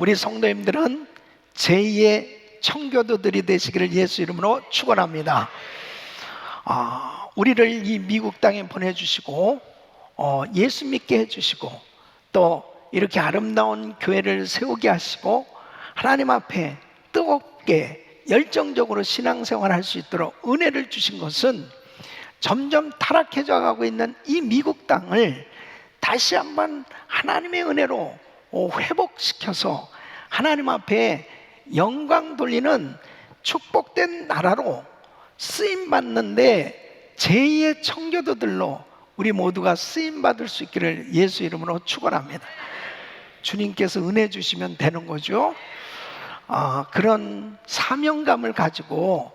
우리 성도님들은 제2의 청교도들이 되시기를 예수 이름으로 축원합니다. 우리를 이 미국 땅에 보내주시고 예수 믿게 해주시고 또 이렇게 아름다운 교회를 세우게 하시고 하나님 앞에 뜨겁게 열정적으로 신앙생활할 수 있도록 은혜를 주신 것은 점점 타락해져 가고 있는 이 미국 땅을 다시 한번 하나님의 은혜로 회복시켜서 하나님 앞에 영광 돌리는 축복된 나라로 쓰임받는데 제2의 청교도들로 우리 모두가 쓰임받을 수 있기를 예수 이름으로 축원합니다. 주님께서 은혜 주시면 되는 거죠. 그런 사명감을 가지고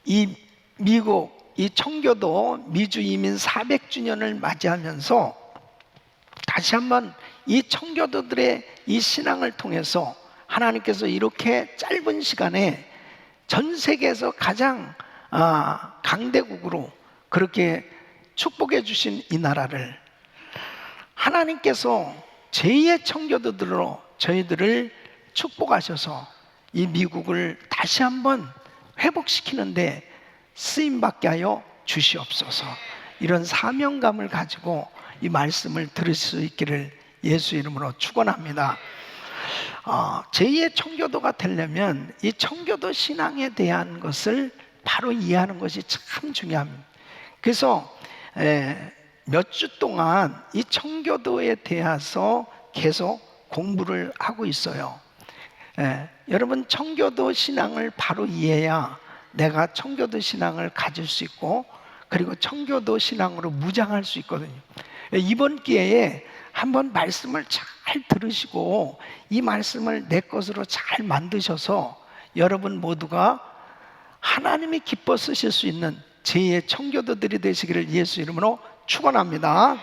이 미국 이 청교도 미주 이민 400주년을 맞이하면서 다시 한번 이 청교도들의 이 신앙을 통해서 하나님께서 이렇게 짧은 시간에 전 세계에서 가장 강대국으로 그렇게 축복해 주신 이 나라를 하나님께서 제2의 청교도들로 저희들을 축복하셔서 이 미국을 다시 한번 회복시키는데 쓰임받게 하여 주시옵소서. 이런 사명감을 가지고 이 말씀을 들을 수 있기를 예수 이름으로 축원합니다. 제2의 청교도가 되려면 이 청교도 신앙에 대한 것을 바로 이해하는 것이 참 중요합니다. 그래서 몇 주 동안 이 청교도에 대해서 계속 공부를 하고 있어요. 여러분, 청교도 신앙을 바로 이해해야 내가 청교도 신앙을 가질 수 있고 그리고 청교도 신앙으로 무장할 수 있거든요. 이번 기회에 한번 말씀을 잘 들으시고 이 말씀을 내 것으로 잘 만드셔서 여러분 모두가 하나님이 기뻐 쓰실 수 있는 제2의 청교도들이 되시기를 예수 이름으로 축원합니다.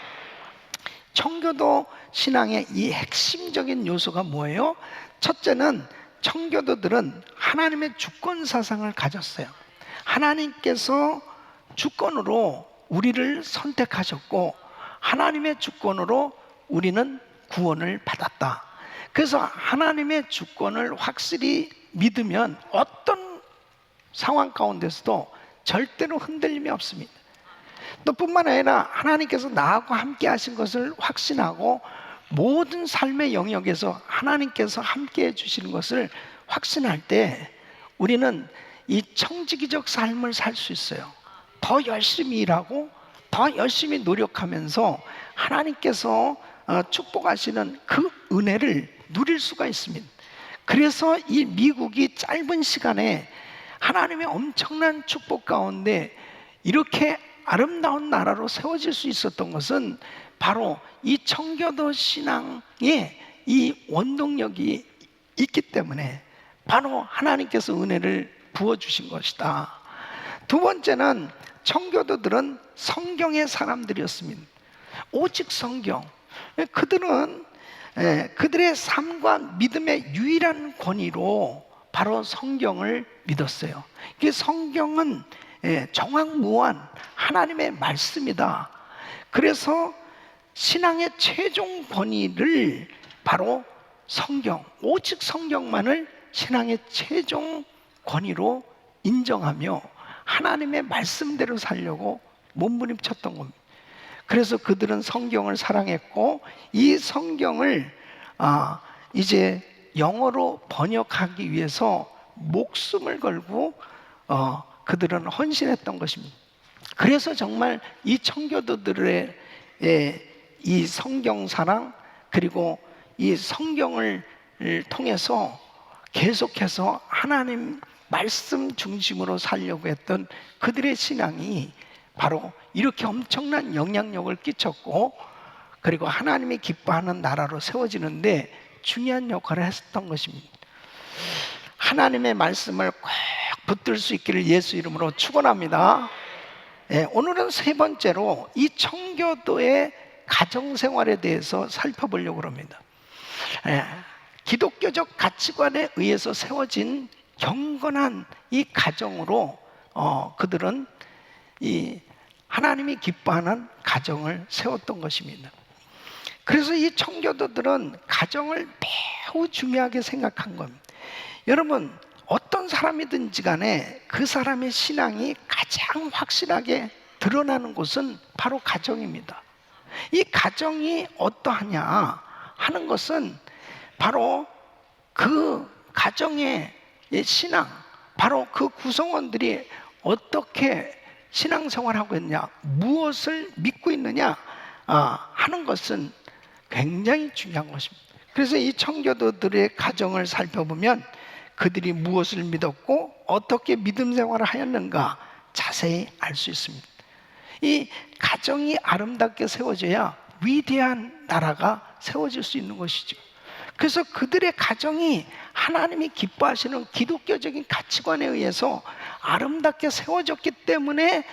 청교도 신앙의 이 핵심적인 요소가 뭐예요? 첫째는 청교도들은 하나님의 주권 사상을 가졌어요. 하나님께서 주권으로 우리를 선택하셨고 하나님의 주권으로 우리는 구원을 받았다. 그래서 하나님의 주권을 확실히 믿으면 어떤 상황 가운데서도 절대로 흔들림이 없습니다. 또 뿐만 아니라 하나님께서 나하고 함께 하신 것을 확신하고 모든 삶의 영역에서 하나님께서 함께 해주시는 것을 확신할 때 우리는 이 청지기적 삶을 살 수 있어요. 더 열심히 일하고 더 열심히 노력하면서 하나님께서 축복하시는 그 은혜를 누릴 수가 있습니다. 그래서 이 미국이 짧은 시간에 하나님의 엄청난 축복 가운데 이렇게 아름다운 나라로 세워질 수 있었던 것은 바로 이 청교도 신앙의 이 원동력이 있기 때문에 바로 하나님께서 은혜를 부어주신 것이다. 두 번째는 청교도들은 성경의 사람들이었습니다. 오직 성경. 그들은 그들의 삶과 믿음의 유일한 권위로 바로 성경을 믿었어요. 그 성경은 정확무한 하나님의 말씀이다. 그래서 신앙의 최종 권위를 바로 성경, 오직 성경만을 신앙의 최종 권위로 인정하며 하나님의 말씀대로 살려고 몸부림쳤던 겁니다. 그래서 그들은 성경을 사랑했고 이 성경을 이제 영어로 번역하기 위해서 목숨을 걸고 그들은 헌신했던 것입니다. 그래서 정말 이 청교도들의 이 성경 사랑 그리고 이 성경을 통해서 계속해서 하나님 말씀 중심으로 살려고 했던 그들의 신앙이 바로 이렇게 엄청난 영향력을 끼쳤고 그리고 하나님이 기뻐하는 나라로 세워지는데 중요한 역할을 했었던 것입니다. 하나님의 말씀을 꼭 붙들 수 있기를 예수 이름으로 축원합니다. 오늘은 세 번째로 이 청교도의 가정생활에 대해서 살펴보려고 합니다. 기독교적 가치관에 의해서 세워진 경건한 이 가정으로 그들은 이 하나님이 기뻐하는 가정을 세웠던 것입니다. 그래서 이 청교도들은 가정을 매우 중요하게 생각한 겁니다. 여러분, 어떤 사람이든지 간에 그 사람의 신앙이 가장 확실하게 드러나는 곳은 바로 가정입니다. 이 가정이 어떠하냐 하는 것은 바로 그 가정의 신앙, 바로 그 구성원들이 어떻게 신앙생활하고 있느냐, 무엇을 믿고 있느냐 하는 것은 굉장히 중요한 것입니다. 그래서 이 청교도들의 가정을 살펴보면 그들이 무엇을 믿었고 어떻게 믿음 생활을 하였는가 자세히 알 수 있습니다. 이 가정이 아름답게 세워져야 위대한 나라가 세워질 수 있는 것이죠. 그래서 그들의 가정이 하나님이 기뻐하시는 기독교적인 가치관에 의해서 아름답게 세워졌기 때문에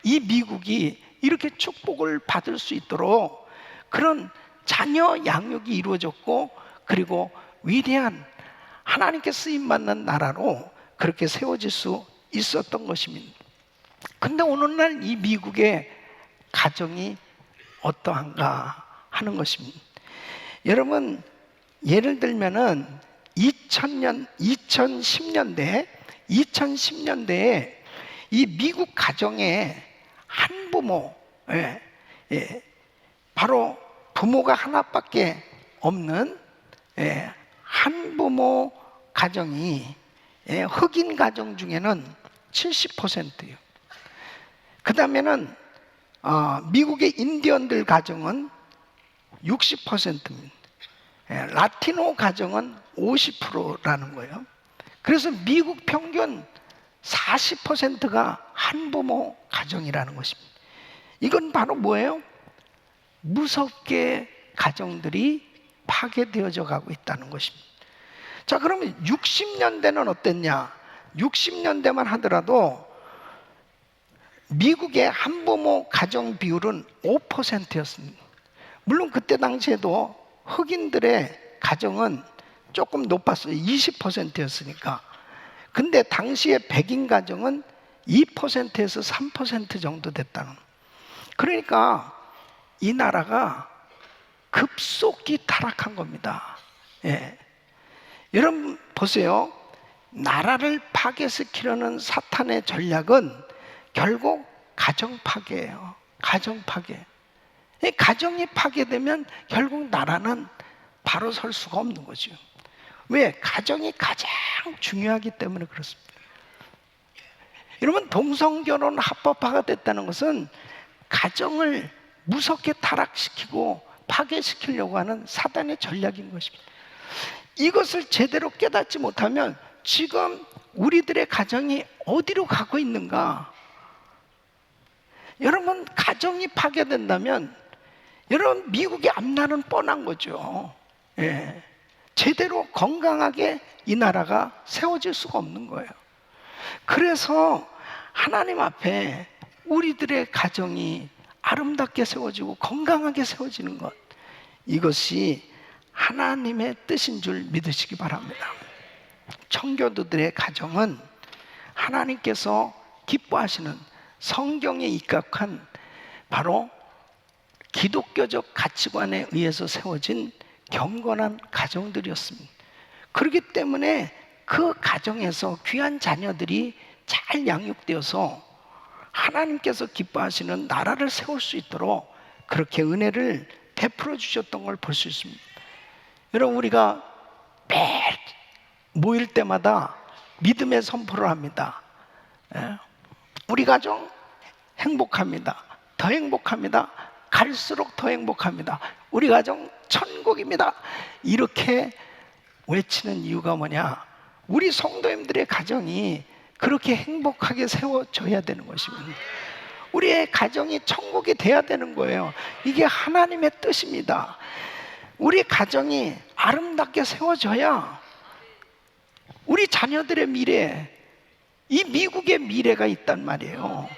이 미국이 이렇게 축복을 받을 수 있도록 그런 자녀 양육이 이루어졌고, 그리고 위대한 하나님께 쓰임받는 나라로 그렇게 세워질 수 있었던 것입니다. 근데 오늘날 이 미국의 가정이 어떠한가 하는 것입니다. 여러분, 예를 들면은 2010년대에 이 미국 가정에 한부모, 바로 부모가 하나밖에 없는 한부모 가정이 흑인 가정 중에는 70%예요. 그 다음에는 미국의 인디언들 가정은 60%입니다. 라티노 가정은 50%라는 거예요. 그래서 미국 평균 40%가 한부모 가정이라는 것입니다. 이건 바로 뭐예요? 무섭게 가정들이 파괴되어져 가고 있다는 것입니다. 자, 그러면 60년대는 어땠냐? 60년대만 하더라도 미국의 한부모 가정 비율은 5%였습니다. 물론 그때 당시에도 흑인들의 가정은 조금 높았어요. 20%였으니까. 근데 당시의 백인 가정은 2%에서 3% 정도 됐다는. 그러니까 이 나라가 급속히 타락한 겁니다. 여러분 보세요. 나라를 파괴시키려는 사탄의 전략은 결국 가정 파괴예요. 가정 파괴. 가정이 파괴되면 결국 나라는 바로 설 수가 없는 거죠. 왜? 가정이 가장 중요하기 때문에 그렇습니다. 여러분, 동성결혼 합법화가 됐다는 것은 가정을 무섭게 타락시키고 파괴시키려고 하는 사단의 전략인 것입니다. 이것을 제대로 깨닫지 못하면 지금 우리들의 가정이 어디로 가고 있는가? 여러분, 가정이 파괴된다면 여러분, 미국의 앞날은 뻔한 거죠. 제대로 건강하게 이 나라가 세워질 수가 없는 거예요. 그래서 하나님 앞에 우리들의 가정이 아름답게 세워지고 건강하게 세워지는 것, 이것이 하나님의 뜻인 줄 믿으시기 바랍니다. 청교도들의 가정은 하나님께서 기뻐하시는 성경에 입각한 바로 기독교적 가치관에 의해서 세워진 경건한 가정들이었습니다. 그렇기 때문에 그 가정에서 귀한 자녀들이 잘 양육되어서 하나님께서 기뻐하시는 나라를 세울 수 있도록 그렇게 은혜를 베풀어 주셨던 걸 볼 수 있습니다. 여러분, 우리가 매일 모일 때마다 믿음의 선포를 합니다. 우리 가정 행복합니다. 더 행복합니다. 갈수록 더 행복합니다. 우리 가정 천국입니다. 이렇게 외치는 이유가 뭐냐? 우리 성도님들의 가정이 그렇게 행복하게 세워져야 되는 것입니다. 우리의 가정이 천국이 돼야 되는 거예요. 이게 하나님의 뜻입니다. 우리 가정이 아름답게 세워져야 우리 자녀들의 미래, 이 미국의 미래가 있단 말이에요.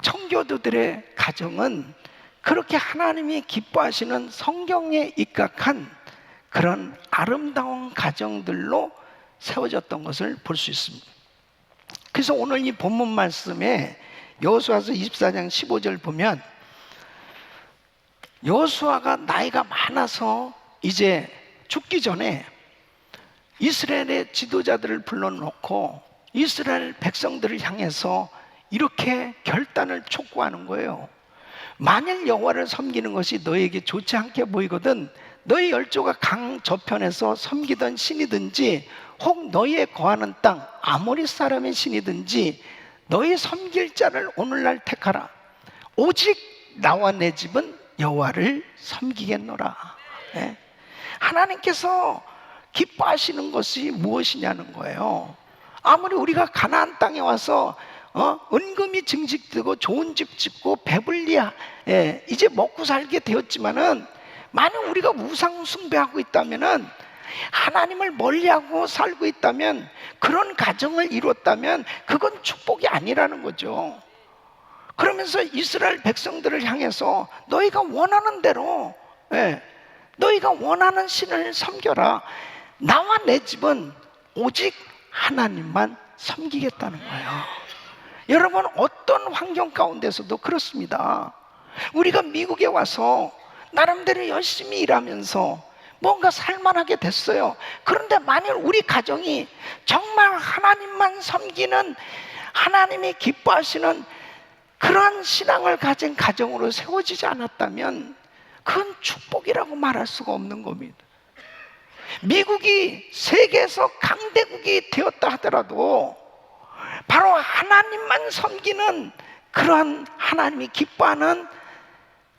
청교도들의 가정은 그렇게 하나님이 기뻐하시는 성경에 입각한 그런 아름다운 가정들로 세워졌던 것을 볼 수 있습니다. 그래서 오늘 이 본문 말씀에 여호수아서 24장 15절 보면 여호수아가 나이가 많아서 이제 죽기 전에 이스라엘의 지도자들을 불러놓고 이스라엘 백성들을 향해서 이렇게 결단을 촉구하는 거예요. 만일 여호와를 섬기는 것이 너에게 좋지 않게 보이거든 너희 열조가 강 저편에서 섬기던 신이든지 혹 너희의 거하는 땅 아모리 사람의 신이든지 너희 섬길 자를 오늘날 택하라. 오직 나와 내 집은 여호와를 섬기겠노라. 네? 하나님께서 기뻐하시는 것이 무엇이냐는 거예요. 아무리 우리가 가나안 땅에 와서 은금이 증식되고 좋은 집 짓고 배불리 이제 먹고 살게 되었지만은 만약 우리가 우상 숭배하고 있다면은 하나님을 멀리하고 살고 있다면 그런 가정을 이뤘다면 그건 축복이 아니라는 거죠. 그러면서 이스라엘 백성들을 향해서 너희가 원하는 대로 너희가 원하는 신을 섬겨라. 나와 내 집은 오직 하나님만 섬기겠다는 거예요. 여러분 어떤 환경 가운데서도 그렇습니다. 우리가 미국에 와서 나름대로 열심히 일하면서 뭔가 살만하게 됐어요. 그런데 만일 우리 가정이 정말 하나님만 섬기는 하나님이 기뻐하시는 그런 신앙을 가진 가정으로 세워지지 않았다면 그건 축복이라고 말할 수가 없는 겁니다. 미국이 세계에서 강대국이 되었다 하더라도 바로 하나님만 섬기는 그러한 하나님이 기뻐하는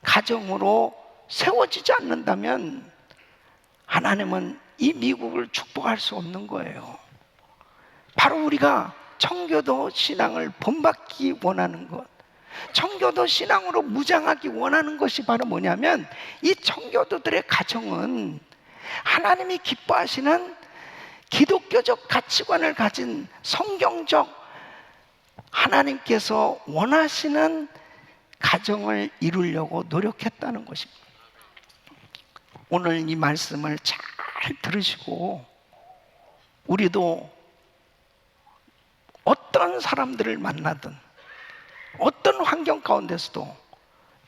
가정으로 세워지지 않는다면 하나님은 이 미국을 축복할 수 없는 거예요. 바로 우리가 청교도 신앙을 본받기 원하는 것, 청교도 신앙으로 무장하기 원하는 것이 바로 뭐냐면 이 청교도들의 가정은 하나님이 기뻐하시는 기독교적 가치관을 가진 성경적 하나님께서 원하시는 가정을 이루려고 노력했다는 것입니다. 오늘 이 말씀을 잘 들으시고 우리도 어떤 사람들을 만나든 어떤 환경 가운데서도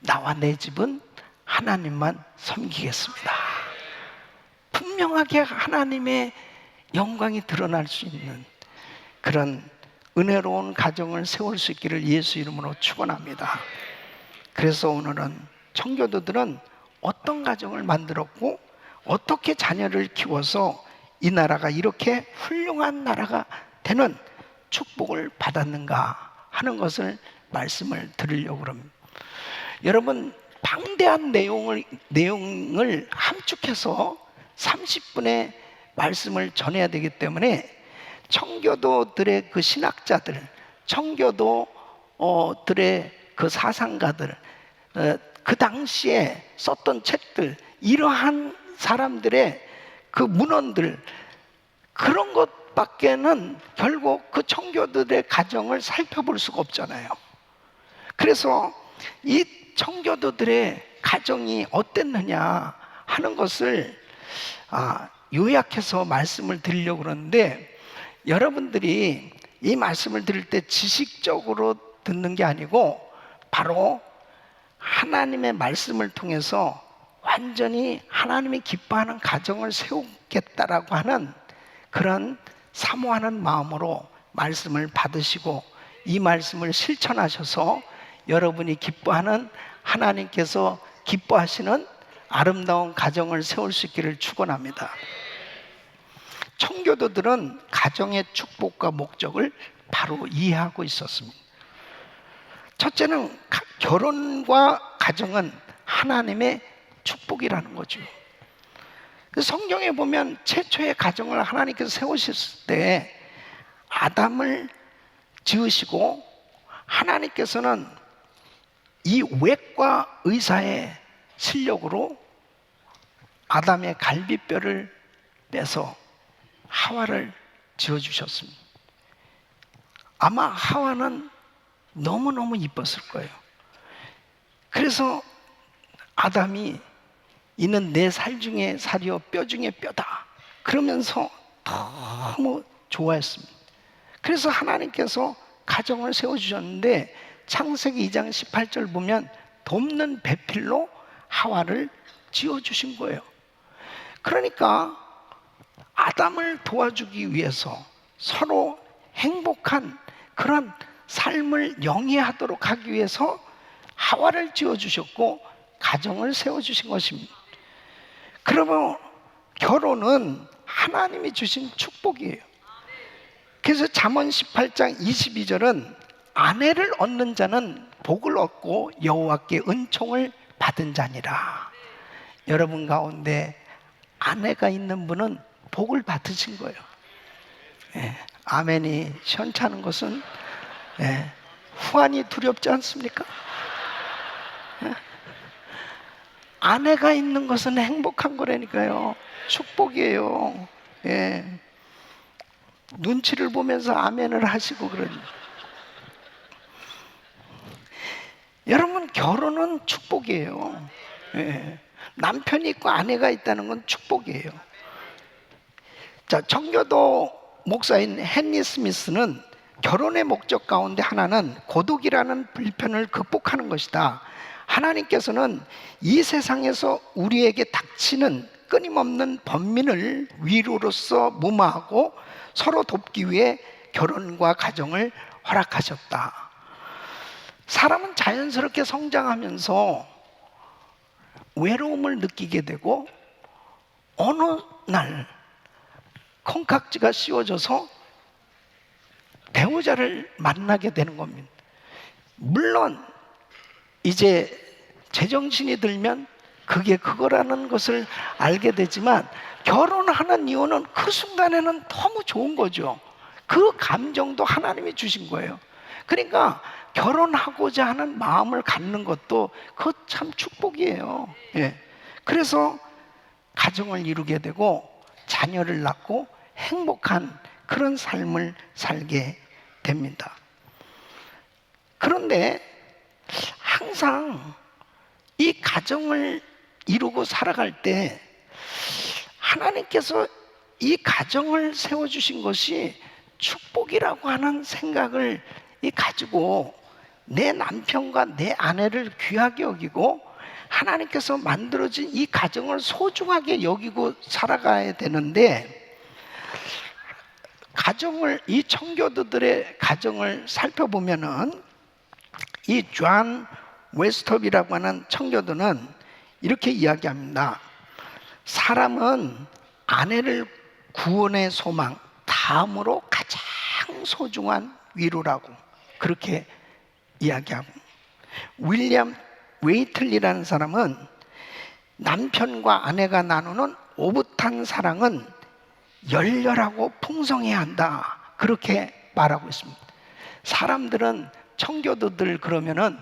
나와 내 집은 하나님만 섬기겠습니다. 분명하게 하나님의 영광이 드러날 수 있는 그런 은혜로운 가정을 세울 수 있기를 예수 이름으로 축원합니다. 그래서 오늘은 청교도들은 어떤 가정을 만들었고 어떻게 자녀를 키워서 이 나라가 이렇게 훌륭한 나라가 되는 축복을 받았는가 하는 것을 말씀을 드리려고 합니다. 여러분 방대한 내용을 함축해서 30분의 말씀을 전해야 되기 때문에 청교도들의 그 신학자들, 청교도들의 그 사상가들, 그 당시에 썼던 책들, 이러한 사람들의 그 문헌들, 그런 것밖에는 결국 그 청교도들의 가정을 살펴볼 수가 없잖아요. 그래서 이 청교도들의 가정이 어땠느냐 하는 것을 요약해서 말씀을 드리려고 그러는데, 여러분들이 이 말씀을 들을 때 지식적으로 듣는 게 아니고 바로 하나님의 말씀을 통해서 완전히 하나님이 기뻐하는 가정을 세우겠다라고 하는 그런 사모하는 마음으로 말씀을 받으시고 이 말씀을 실천하셔서 여러분이 기뻐하는 하나님께서 기뻐하시는 아름다운 가정을 세울 수 있기를 축원합니다. 청교도들은 가정의 축복과 목적을 바로 이해하고 있었습니다. 첫째는 결혼과 가정은 하나님의 축복이라는 거죠. 성경에 보면 최초의 가정을 하나님께서 세우셨을 때 아담을 지으시고 하나님께서는 이 외과 의사의 실력으로 아담의 갈비뼈를 빼서 하와를 지어주셨습니다. 아마 하와는 너무너무 이뻤을 거예요. 그래서 아담이 이는 내 살 중에 살이요 뼈 중에 뼈다 그러면서 너무 좋아했습니다. 그래서 하나님께서 가정을 세워주셨는데 창세기 2장 18절 보면 돕는 배필로 하와를 지어주신 거예요. 그러니까 아담을 도와주기 위해서 서로 행복한 그런 삶을 영위하도록 하기 위해서 하와를 지어주셨고 가정을 세워주신 것입니다. 그러면 결혼은 하나님이 주신 축복이에요. 그래서 잠언 18장 22절은 아내를 얻는 자는 복을 얻고 여호와께 은총을 받은 자니라. 여러분 가운데 아내가 있는 분은 복을 받으신 거예요. 아멘이 시원찮은 것은 후환이 두렵지 않습니까? 아내가 있는 것은 행복한 거라니까요. 축복이에요. 눈치를 보면서 아멘을 하시고 그러니. 여러분, 결혼은 축복이에요. 남편이 있고 아내가 있다는 건 축복이에요. 자, 청교도 목사인 헨리 스미스는 결혼의 목적 가운데 하나는 고독이라는 불편을 극복하는 것이다. 하나님께서는 이 세상에서 우리에게 닥치는 끊임없는 번민을 위로로서 무마하고 서로 돕기 위해 결혼과 가정을 허락하셨다. 사람은 자연스럽게 성장하면서 외로움을 느끼게 되고 어느 날 콩깍지가 씌워져서 배우자를 만나게 되는 겁니다. 물론 이제 제정신이 들면 그게 그거라는 것을 알게 되지만 결혼하는 이유는 그 순간에는 너무 좋은 거죠. 그 감정도 하나님이 주신 거예요. 그러니까 결혼하고자 하는 마음을 갖는 것도 그거 참 축복이에요. 그래서 가정을 이루게 되고 자녀를 낳고 행복한 그런 삶을 살게 됩니다. 그런데 항상 이 가정을 이루고 살아갈 때 하나님께서 이 가정을 세워주신 것이 축복이라고 하는 생각을 가지고 내 남편과 내 아내를 귀하게 여기고 하나님께서 만들어진 이 가정을 소중하게 여기고 살아가야 되는데, 이 청교도들의 가정을 살펴보면은 이 존 웨스톱이라고 하는 청교도는 이렇게 이야기합니다. 사람은 아내를 구원의 소망, 다음으로 가장 소중한 위로라고 그렇게 이야기하고, 윌리엄 웨이틀리라는 사람은 남편과 아내가 나누는 오붓한 사랑은 열렬하고 풍성해야 한다 그렇게 말하고 있습니다. 사람들은 청교도들 그러면은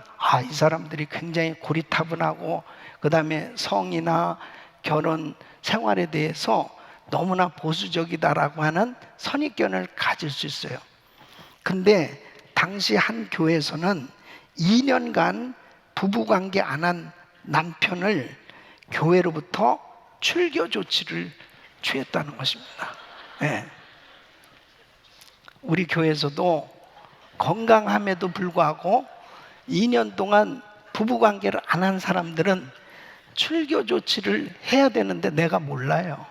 이 사람들이 굉장히 고리타분하고 그 다음에 성이나 결혼 생활에 대해서 너무나 보수적이다라고 하는 선입견을 가질 수 있어요. 근데 당시 한 교회에서는 2년간 부부관계 안 한 남편을 교회로부터 출교 조치를 취했다는 것입니다. 우리 교회에서도 건강함에도 불구하고 2년 동안 부부관계를 안 한 사람들은 출교 조치를 해야 되는데 내가 몰라요.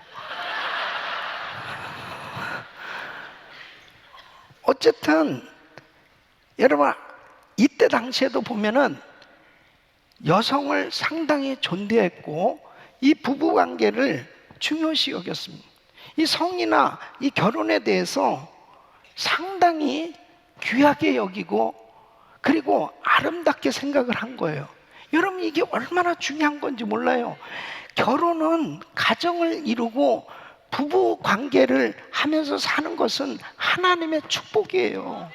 어쨌든 여러분, 이때 당시에도 보면은 여성을 상당히 존대했고 이 부부관계를 중요시 여겼습니다. 이 성이나 이 결혼에 대해서 상당히 귀하게 여기고 그리고 아름답게 생각을 한 거예요. 여러분, 이게 얼마나 중요한 건지 몰라요. 결혼은 가정을 이루고 부부 관계를 하면서 사는 것은 하나님의 축복이에요.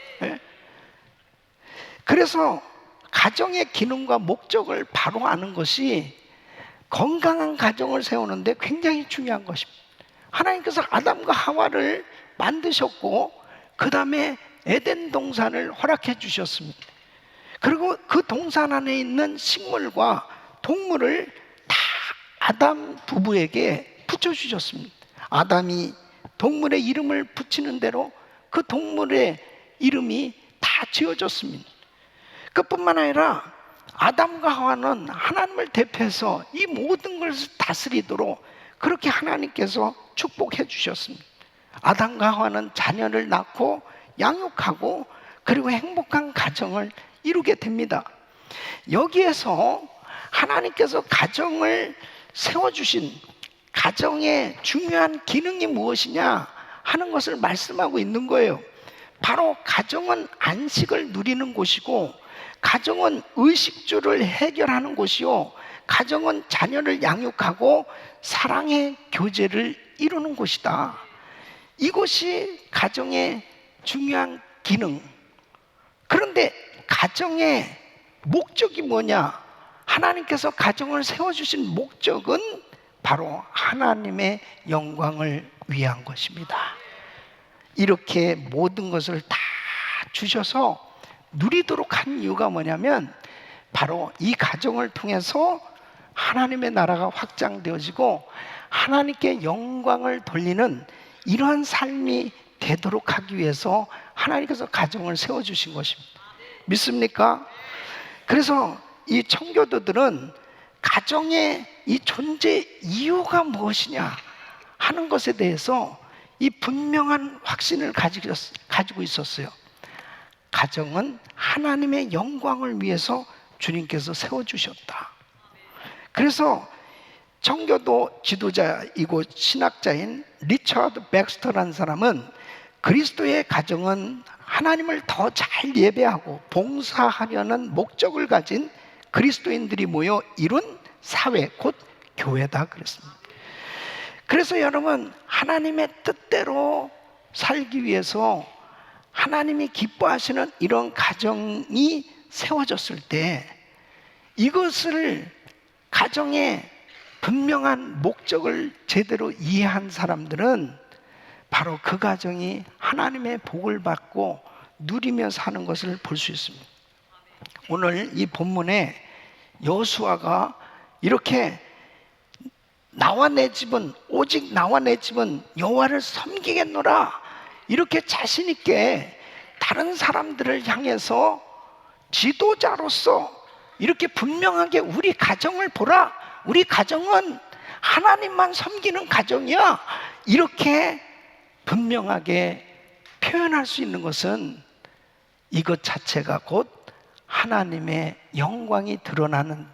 그래서 가정의 기능과 목적을 바로 아는 것이 건강한 가정을 세우는데 굉장히 중요한 것입니다. 하나님께서 아담과 하와를 만드셨고 그 다음에 에덴 동산을 허락해 주셨습니다. 그리고 그 동산 안에 있는 식물과 동물을 다 아담 부부에게 붙여주셨습니다. 아담이 동물의 이름을 붙이는 대로 그 동물의 이름이 다 지어졌습니다. 그뿐만 아니라 아담과 하와는 하나님을 대표해서 이 모든 것을 다스리도록 그렇게 하나님께서 축복해 주셨습니다. 아담과 하와는 자녀를 낳고 양육하고 그리고 행복한 가정을 이루게 됩니다. 여기에서 하나님께서 가정을 세워주신 가정의 중요한 기능이 무엇이냐 하는 것을 말씀하고 있는 거예요. 바로 가정은 안식을 누리는 곳이고, 가정은 의식주를 해결하는 곳이요, 가정은 자녀를 양육하고 사랑의 교제를 이루는 곳이다. 이것이 가정의 중요한 기능. 그런데 가정의 목적이 뭐냐? 하나님께서 가정을 세워주신 목적은 바로 하나님의 영광을 위한 것입니다. 이렇게 모든 것을 다 주셔서 누리도록 한 이유가 뭐냐면 바로 이 가정을 통해서 하나님의 나라가 확장되어지고 하나님께 영광을 돌리는 이러한 삶이 되도록 하기 위해서 하나님께서 가정을 세워주신 것입니다. 믿습니까? 그래서 이 청교도들은 가정의 이 존재 이유가 무엇이냐 하는 것에 대해서 이 분명한 확신을 가지고 있었어요. 가정은 하나님의 영광을 위해서 주님께서 세워주셨다. 그래서 청교도 지도자이고 신학자인 리처드 백스터라는 사람은 그리스도의 가정은 하나님을 더 잘 예배하고 봉사하려는 목적을 가진 그리스도인들이 모여 이룬 사회, 곧 교회다 그랬습니다. 그래서 여러분, 하나님의 뜻대로 살기 위해서 하나님이 기뻐하시는 이런 가정이 세워졌을 때 이것을 가정의 분명한 목적을 제대로 이해한 사람들은 바로 그 가정이 하나님의 복을 받고 누리며 사는 것을 볼 수 있습니다. 오늘 이 본문에 여호수아가 이렇게 나와 내 집은 오직 나와 내 집은 여호와를 섬기겠노라 이렇게 자신 있게 다른 사람들을 향해서 지도자로서 이렇게 분명하게 우리 가정을 보라, 우리 가정은 하나님만 섬기는 가정이야, 이렇게 분명하게 표현할 수 있는 것은 이것 자체가 곧 하나님의 영광이 드러나는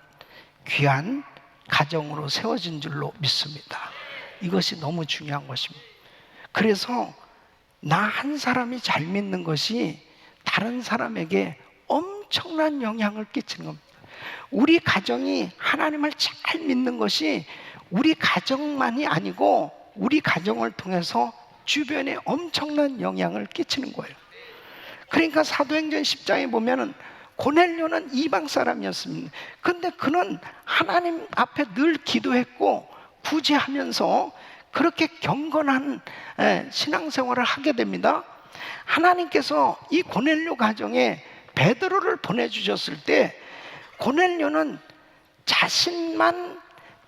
귀한 가정으로 세워진 줄로 믿습니다. 이것이 너무 중요한 것입니다. 그래서 나 한 사람이 잘 믿는 것이 다른 사람에게 엄청난 영향을 끼치는 겁니다. 우리 가정이 하나님을 잘 믿는 것이 우리 가정만이 아니고 우리 가정을 통해서 주변에 엄청난 영향을 끼치는 거예요. 그러니까 사도행전 10장에 보면은 고넬료는 이방 사람이었습니다. 근데 그는 하나님 앞에 늘 기도했고 구제하면서 그렇게 경건한 신앙생활을 하게 됩니다. 하나님께서 이 고넬료 가정에 베드로를 보내주셨을 때 고넬료는 자신만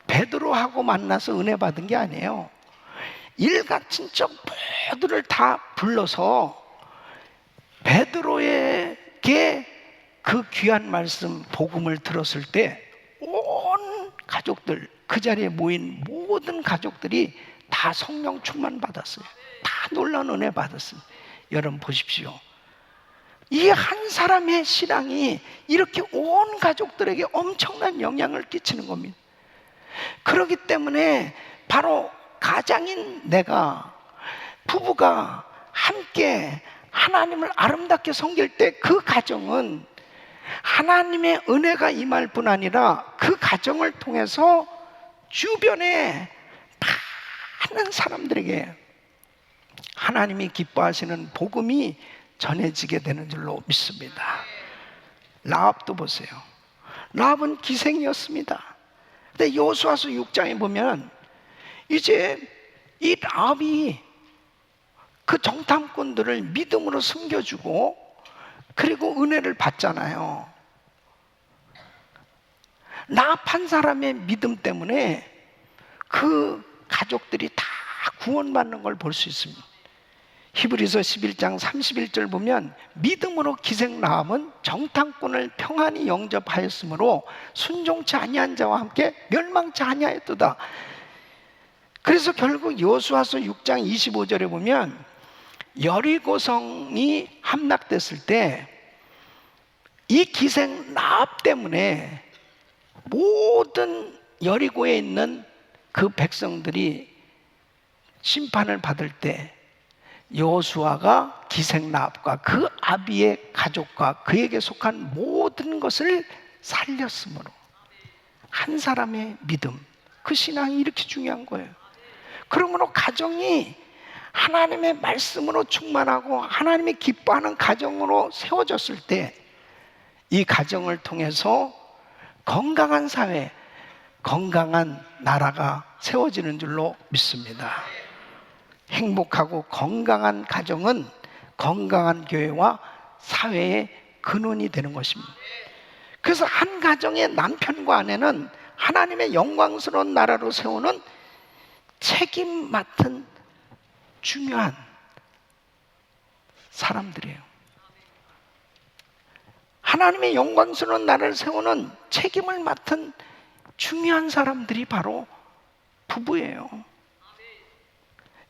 베드로하고 만나서 은혜 받은 게 아니에요. 일가 친척 모두를 다 불러서 베드로에게 그 귀한 말씀 복음을 들었을 때 온 가족들, 그 자리에 모인 모든 가족들이 다 성령 충만 받았어요. 다 놀라운 은혜 받았습니다. 여러분 보십시오. 이 한 사람의 신앙이 이렇게 온 가족들에게 엄청난 영향을 끼치는 겁니다. 그렇기 때문에 바로 가장인 내가, 부부가 함께 하나님을 아름답게 섬길 때 그 가정은 하나님의 은혜가 임할 뿐 아니라 그 가정을 통해서 주변에 많은 사람들에게 하나님이 기뻐하시는 복음이 전해지게 되는 줄로 믿습니다. 라합도 보세요. 라합은 기생이었습니다. 근데 여호수아서 6장에 보면 이제 이 라합이 그 정탐꾼들을 믿음으로 섬겨주고 그리고 은혜를 받잖아요. 라합 한 사람의 믿음 때문에 그 가족들이 다 구원받는 걸 볼 수 있습니다. 히브리서 11장 31절 보면 믿음으로 기생 라합은 정탐꾼을 평안히 영접하였으므로 순종치 아니한 자와 함께 멸망치 아니하였도다. 그래서 결국 여호수아서 6장 25절에 보면 여리고성이 함락됐을 때 이 기생 라합 때문에 모든 여리고에 있는 그 백성들이 심판을 받을 때 여호수아가 기생 라합과 그 아비의 가족과 그에게 속한 모든 것을 살렸으므로, 한 사람의 믿음, 그 신앙이 이렇게 중요한 거예요. 그러므로 가정이 하나님의 말씀으로 충만하고 하나님이 기뻐하는 가정으로 세워졌을 때 이 가정을 통해서 건강한 사회, 건강한 나라가 세워지는 줄로 믿습니다. 행복하고 건강한 가정은 건강한 교회와 사회의 근원이 되는 것입니다. 그래서 한 가정의 남편과 아내는 하나님의 영광스러운 나라로 세우는 책임 맡은 중요한 사람들이에요. 하나님의 영광스러운 나라를 세우는 책임을 맡은 중요한 사람들이 바로 부부예요.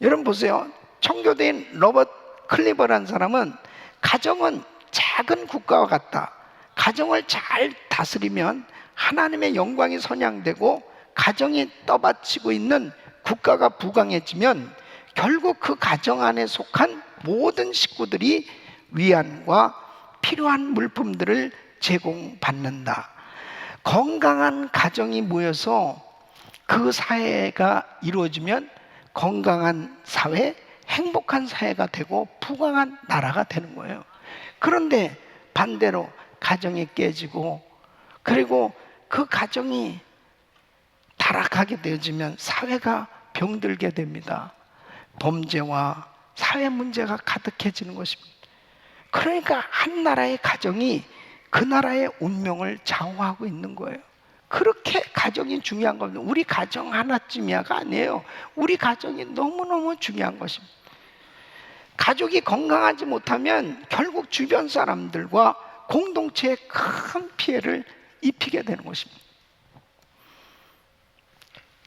여러분 보세요. 청교도인 로버트 클리버라는 사람은 가정은 작은 국가와 같다. 가정을 잘 다스리면 하나님의 영광이 선양되고 가정이 떠받치고 있는 국가가 부강해지면 결국 그 가정 안에 속한 모든 식구들이 위안과 필요한 물품들을 제공받는다. 건강한 가정이 모여서 그 사회가 이루어지면 건강한 사회, 행복한 사회가 되고 부강한 나라가 되는 거예요. 그런데 반대로 가정이 깨지고 그리고 그 가정이 타락하게 되어지면 사회가 병들게 됩니다. 범죄와 사회 문제가 가득해지는 것입니다. 그러니까 한 나라의 가정이 그 나라의 운명을 좌우하고 있는 거예요. 그렇게 가정이 중요한 겁니다. 우리 가정 하나쯤이야가 아니에요. 우리 가정이 너무너무 중요한 것입니다. 가족이 건강하지 못하면 결국 주변 사람들과 공동체에 큰 피해를 입히게 되는 것입니다.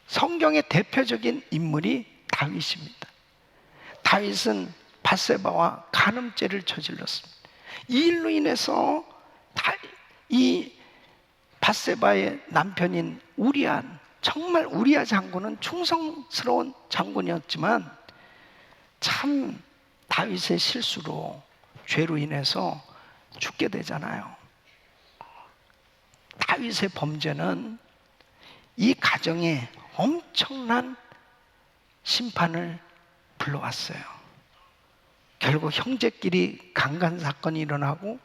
성경의 대표적인 인물이 다윗입니다. 다윗은 밧세바와 간음죄를 저질렀습니다. 이 일로 인해서 이 밧세바의 남편인 우리아, 정말 우리아 장군은 충성스러운 장군이었지만 참 다윗의 실수로, 죄로 인해서 죽게 되잖아요. 다윗의 범죄는 이 가정에 엄청난 심판을 불러왔어요. 결국 형제끼리 강간 사건이 일어나고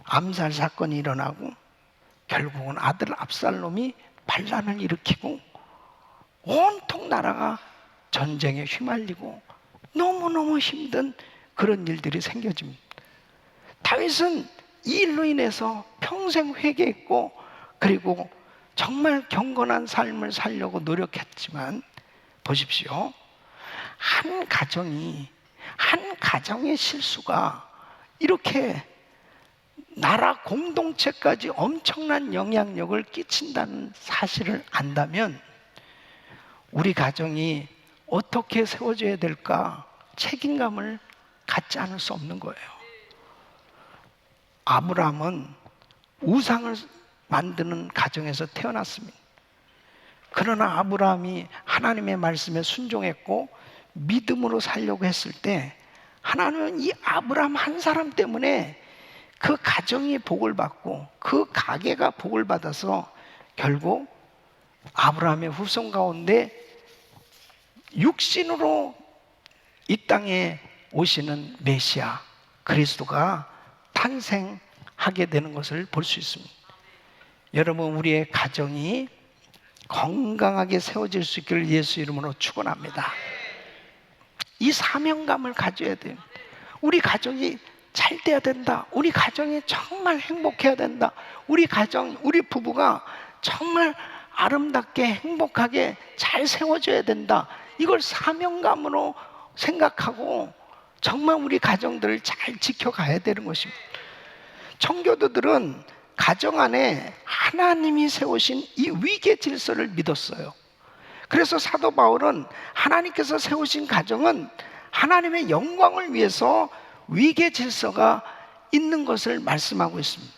암살 사건이 일어나고 결국은 아들 압살롬이 반란을 일으키고 온통 나라가 전쟁에 휘말리고 너무너무 힘든 그런 일들이 생겨집니다. 다윗은 이 일로 인해서 평생 회개했고 그리고 정말 경건한 삶을 살려고 노력했지만 보십시오. 한 가정의 실수가 이렇게 나라 공동체까지 엄청난 영향력을 끼친다는 사실을 안다면 우리 가정이 어떻게 세워져야 될까 책임감을 갖지 않을 수 없는 거예요. 아브라함은 우상을 만드는 가정에서 태어났습니다. 그러나 아브라함이 하나님의 말씀에 순종했고 믿음으로 살려고 했을 때 하나님은 이 아브라함 한 사람 때문에 그 가정이 복을 받고 그 가게가 복을 받아서 결국 아브라함의 후손 가운데 육신으로 이 땅에 오시는 메시아 그리스도가 탄생하게 되는 것을 볼 수 있습니다. 여러분, 우리의 가정이 건강하게 세워질 수 있기를 예수 이름으로 축원합니다. 이 사명감을 가져야 돼요. 우리 가정이 잘 돼야 된다. 우리 가정이 정말 행복해야 된다. 우리 가정, 우리 부부가 정말 아름답게 행복하게 잘 세워져야 된다. 이걸 사명감으로 생각하고 정말 우리 가정들을 잘 지켜가야 되는 것입니다. 청교도들은 가정 안에 하나님이 세우신 이 위계 질서를 믿었어요. 그래서 사도 바울은 하나님께서 세우신 가정은 하나님의 영광을 위해서 위계 질서가 있는 것을 말씀하고 있습니다.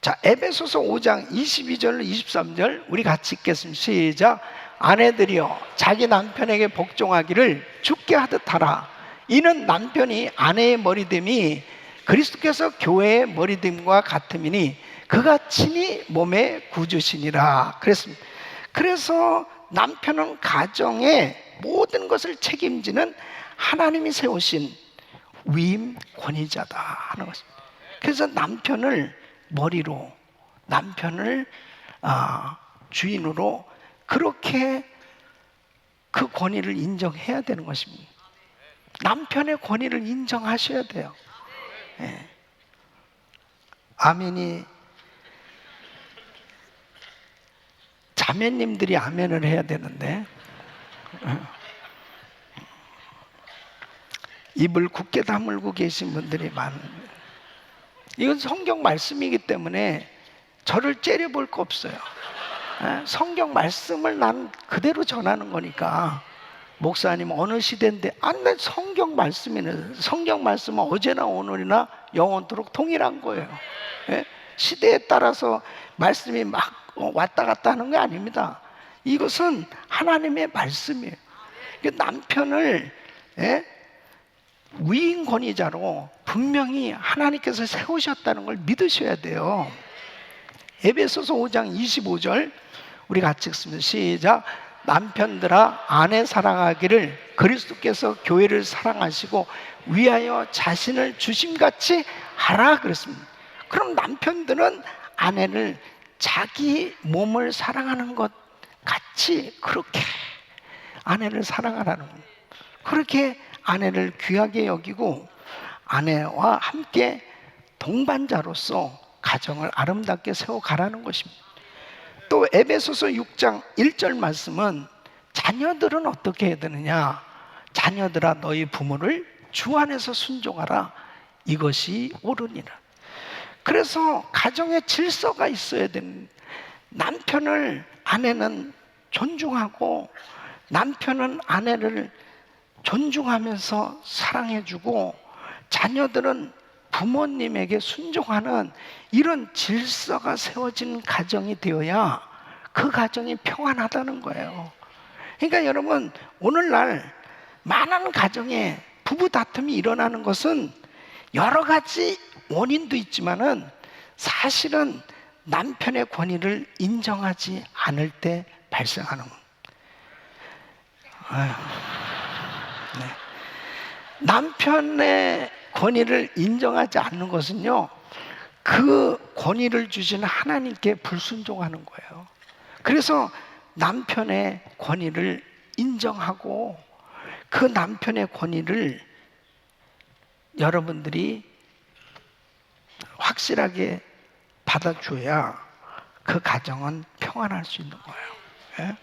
자, 에베소서 5장 22절 23절 우리 같이 읽겠습니다. 시작. 아내들이여 자기 남편에게 복종하기를 주께 하듯 하라. 이는 남편이 아내의 머리됨이 그리스도께서 교회의 머리됨과 같음이니 그가 친히 몸의 구주시니라 그랬습니다. 그래서 남편은 가정의 모든 것을 책임지는 하나님이 세우신 위임 권위자다 하는 것입니다. 그래서 남편을 머리로, 남편을 주인으로 그렇게 그 권위를 인정해야 되는 것입니다. 남편의 권위를 인정하셔야 돼요. 네. 아멘이 자매님들이 아멘을 해야 되는데 입을 굳게 다물고 계신 분들이 많은데, 이건 성경 말씀이기 때문에 저를 째려볼 거 없어요. 성경 말씀을 난 그대로 전하는 거니까 목사님 어느 시대인데 난 성경 말씀이네. 성경 말씀은 어제나 오늘이나 영원토록 동일한 거예요. 시대에 따라서 말씀이 막 왔다 갔다 하는 게 아닙니다. 이것은 하나님의 말씀이에요. 남편을 위임 권위자로 분명히 하나님께서 세우셨다는 걸 믿으셔야 돼요. 에베소서 5장 25절 우리 같이 읽습니다. 시작. 남편들아 아내 사랑하기를 그리스도께서 교회를 사랑하시고 위하여 자신을 주심같이 하라 그랬습니다. 그럼 남편들은 아내를 자기 몸을 사랑하는 것 같이 그렇게 아내를 사랑하라는 거예요. 그렇게 아내를 귀하게 여기고 아내와 함께 동반자로서 가정을 아름답게 세워가라는 것입니다. 또 에베소서 6장 1절 말씀은 자녀들은 어떻게 해야 되느냐? 자녀들아 너희 부모를 주 안에서 순종하라. 이것이 옳으니라. 그래서 가정에 질서가 있어야 되는, 남편을 아내는 존중하고 남편은 아내를 존중하면서 사랑해주고 자녀들은 부모님에게 순종하는 이런 질서가 세워진 가정이 되어야 그 가정이 평안하다는 거예요. 그러니까 여러분, 오늘날 많은 가정에 부부 다툼이 일어나는 것은 여러 가지 원인도 있지만은 사실은 남편의 권위를 인정하지 않을 때 발생하는 거예요. 네. 남편의 권위를 인정하지 않는 것은요, 그 권위를 주신 하나님께 불순종하는 거예요. 그래서 남편의 권위를 인정하고 그 남편의 권위를 여러분들이 확실하게 받아줘야 그 가정은 평안할 수 있는 거예요. 예?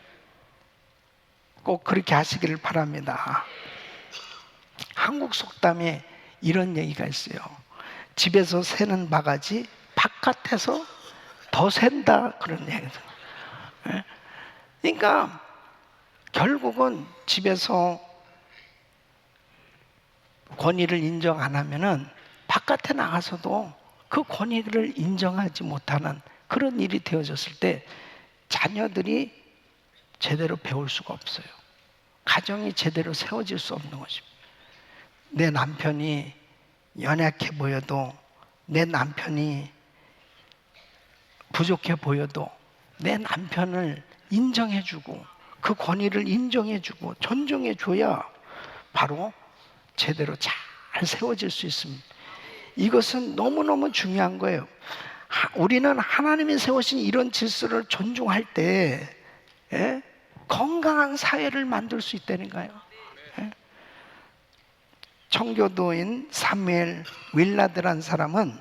꼭 그렇게 하시기를 바랍니다. 한국 속담에 이런 얘기가 있어요. 집에서 새는 바가지 바깥에서 더 샌다, 그런 얘기죠. 그러니까 결국은 집에서 권위를 인정 안 하면은 바깥에 나가서도 그 권위를 인정하지 못하는 그런 일이 되어졌을 때 자녀들이 제대로 배울 수가 없어요. 가정이 제대로 세워질 수 없는 것입니다. 내 남편이 연약해 보여도, 내 남편이 부족해 보여도 내 남편을 인정해주고 그 권위를 인정해주고 존중해줘야 바로 제대로 잘 세워질 수 있습니다. 이것은 너무너무 중요한 거예요. 우리는 하나님이 세우신 이런 질서를 존중할 때 건강한 사회를 만들 수 있다는 거예요. 청교도인 사무엘 윌라드라는 사람은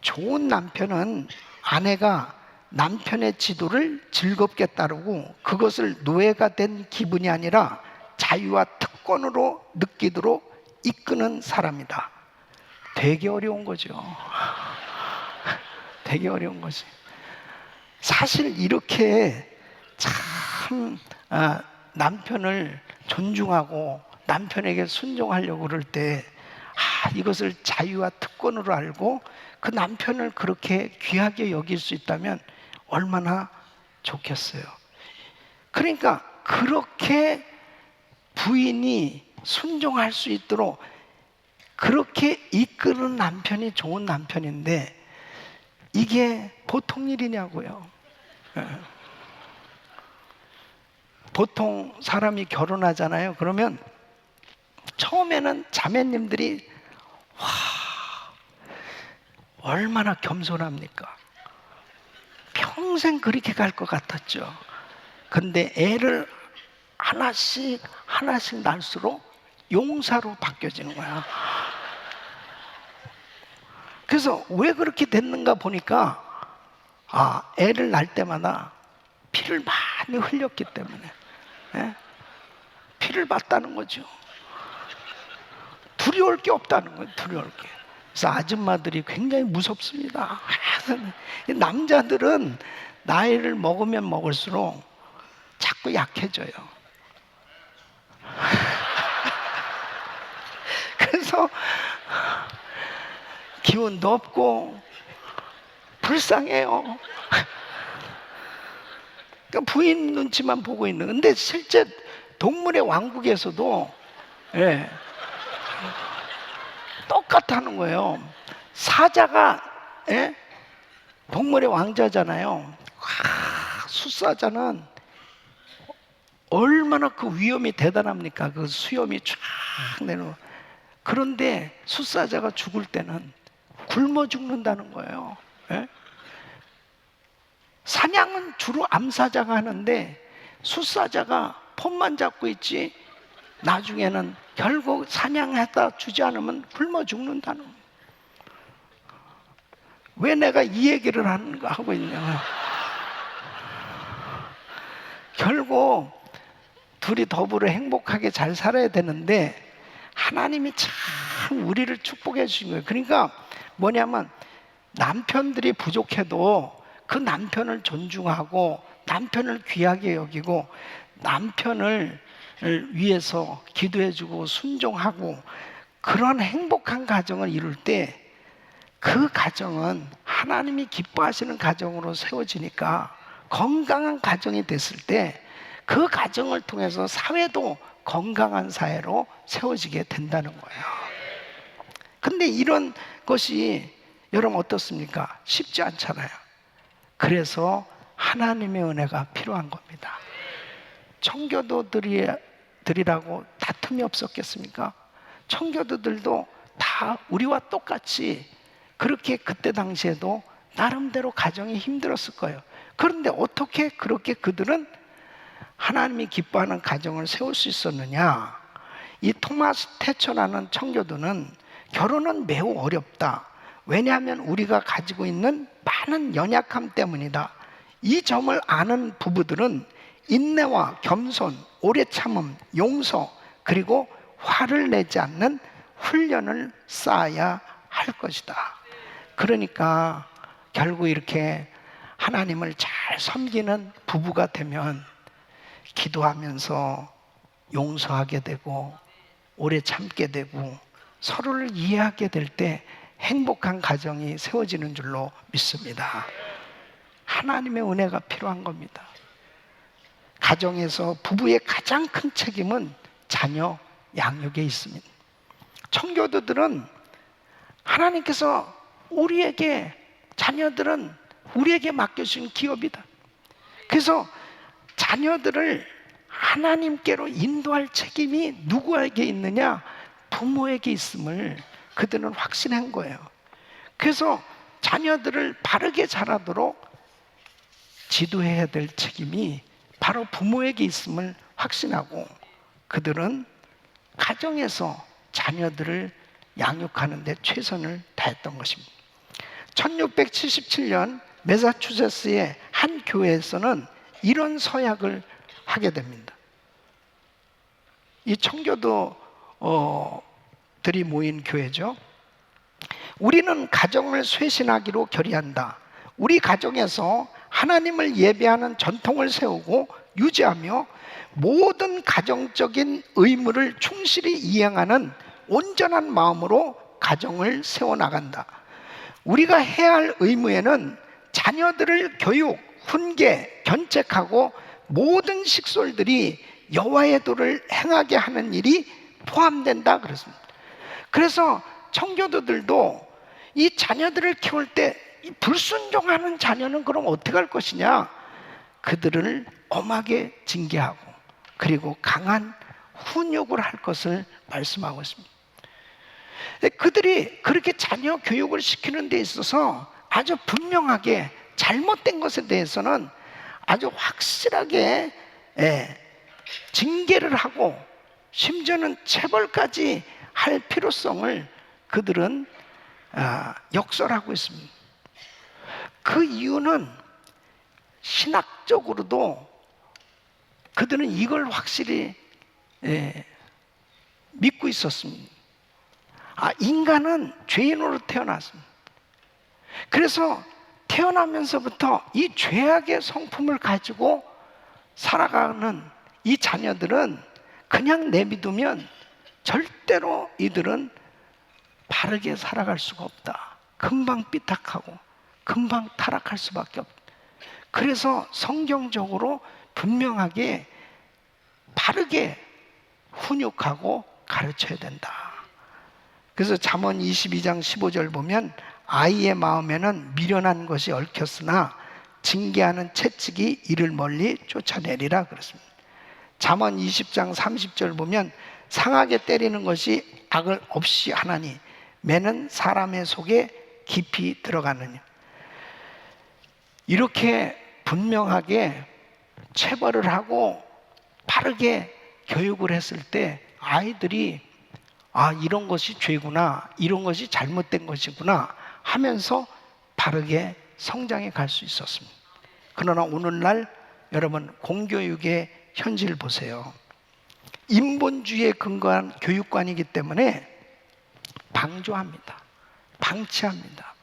좋은 남편은 아내가 남편의 지도를 즐겁게 따르고 그것을 노예가 된 기분이 아니라 자유와 특권으로 느끼도록 이끄는 사람이다. 되게 어려운 거죠. 되게 어려운 거지. 사실 이렇게 참 남편을 존중하고 남편에게 순종하려고 그럴 때 이것을 자유와 특권으로 알고 그 남편을 그렇게 귀하게 여길 수 있다면 얼마나 좋겠어요. 그러니까 그렇게 부인이 순종할 수 있도록 그렇게 이끄는 남편이 좋은 남편인데 이게 보통 일이냐고요. 보통 사람이 결혼하잖아요. 그러면 처음에는 자매님들이 얼마나 겸손합니까? 평생 그렇게 갈 것 같았죠. 근데 애를 하나씩 낳을수록 용사로 바뀌어지는 거야. 그래서 왜 그렇게 됐는가 보니까 애를 낳을 때마다 피를 많이 흘렸기 때문에 피를 봤다는 거죠. 두려울 게 없다는 거예요. 두려울 게. 그래서 아줌마들이 굉장히 무섭습니다. 남자들은 나이를 먹으면 먹을수록 자꾸 약해져요. 그래서 기운도 없고 불쌍해요. 그러니까 부인 눈치만 보고 있는. 근데 실제 동물의 왕국에서도 똑같다는 거예요. 사자가 동물의 왕자잖아요. 숫사자는 얼마나 그 위험이 대단합니까? 그 수염이 쫙 내려. 그런데 숫사자가 죽을 때는 굶어 죽는다는 거예요. 사냥은 주로 암사자가 하는데 숫사자가 폰만 잡고 있지 나중에는 결국 사냥했다 주지 않으면 굶어 죽는다는 거예요. 왜 내가 이 얘기를 하고 있냐. 결국 둘이 더불어 행복하게 잘 살아야 되는데 하나님이 참 우리를 축복해 주신 거예요. 그러니까 뭐냐면 남편들이 부족해도 그 남편을 존중하고 남편을 귀하게 여기고 남편을 위해서 기도해주고 순종하고 그런 행복한 가정을 이룰 때 그 가정은 하나님이 기뻐하시는 가정으로 세워지니까 건강한 가정이 됐을 때 그 가정을 통해서 사회도 건강한 사회로 세워지게 된다는 거예요. 근데 이런 것이 여러분 어떻습니까? 쉽지 않잖아요. 그래서 하나님의 은혜가 필요한 겁니다. 청교도들이라고 다툼이 없었겠습니까? 청교도들도 다 우리와 똑같이 그렇게 그때 당시에도 나름대로 가정이 힘들었을 거예요. 그런데 어떻게 그렇게 그들은 하나님이 기뻐하는 가정을 세울 수 있었느냐? 이 토마스 태처라는 청교도는 결혼은 매우 어렵다. 왜냐하면 우리가 가지고 있는 많은 연약함 때문이다. 이 점을 아는 부부들은 인내와 겸손, 오래 참음, 용서, 그리고 화를 내지 않는 훈련을 쌓아야 할 것이다. 그러니까 결국 이렇게 하나님을 잘 섬기는 부부가 되면 기도하면서 용서하게 되고 오래 참게 되고 서로를 이해하게 될 때 행복한 가정이 세워지는 줄로 믿습니다. 하나님의 은혜가 필요한 겁니다. 가정에서 부부의 가장 큰 책임은 자녀 양육에 있습니다. 청교도들은 하나님께서 우리에게 자녀들은 우리에게 맡겨주신 기업이다. 그래서 자녀들을 하나님께로 인도할 책임이 누구에게 있느냐? 부모에게 있음을 그들은 확신한 거예요. 그래서 자녀들을 바르게 자라도록 지도해야 될 책임이 바로 부모에게 있음을 확신하고 그들은 가정에서 자녀들을 양육하는 데 최선을 다했던 것입니다. 1677년 매사추세츠의 한 교회에서는 이런 서약을 하게 됩니다. 이 청교도 가족들이 모인 교회죠. 우리는 가정을 쇄신하기로 결의한다. 우리 가정에서 하나님을 예배하는 전통을 세우고 유지하며 모든 가정적인 의무를 충실히 이행하는 온전한 마음으로 가정을 세워나간다. 우리가 해야 할 의무에는 자녀들을 교육, 훈계, 견책하고 모든 식솔들이 여호와의 도를 행하게 하는 일이 포함된다 그랬습니다. 그래서 청교도들도 이 자녀들을 키울 때 이 불순종하는 자녀는 그럼 어떻게 할 것이냐? 그들을 엄하게 징계하고 그리고 강한 훈육을 할 것을 말씀하고 있습니다. 그들이 그렇게 자녀 교육을 시키는 데 있어서 아주 분명하게 잘못된 것에 대해서는 아주 확실하게 징계를 하고 심지어는 체벌까지 할 필요성을 그들은 역설하고 있습니다. 그 이유는 신학적으로도 그들은 이걸 확실히 믿고 있었습니다. 인간은 죄인으로 태어났습니다. 그래서 태어나면서부터 이 죄악의 성품을 가지고 살아가는 이 자녀들은 그냥 내비두면 절대로 이들은 바르게 살아갈 수가 없다. 금방 삐딱하고 금방 타락할 수밖에 없다. 그래서 성경적으로 분명하게 바르게 훈육하고 가르쳐야 된다. 그래서 잠언 22장 15절 보면 아이의 마음에는 미련한 것이 얽혔으나 징계하는 채찍이 이를 멀리 쫓아내리라 그랬습니다. 잠언 20장 30절 보면 상하게 때리는 것이 악을 없이 하나니 매는 사람의 속에 깊이 들어가느냐. 이렇게 분명하게 체벌을 하고 바르게 교육을 했을 때 아이들이 이런 것이 죄구나, 이런 것이 잘못된 것이구나 하면서 바르게 성장해 갈 수 있었습니다. 그러나 오늘날 여러분 공교육의 현실을 보세요. 인본주의에 근거한 교육관이기 때문에 방조합니다. 방치합니다.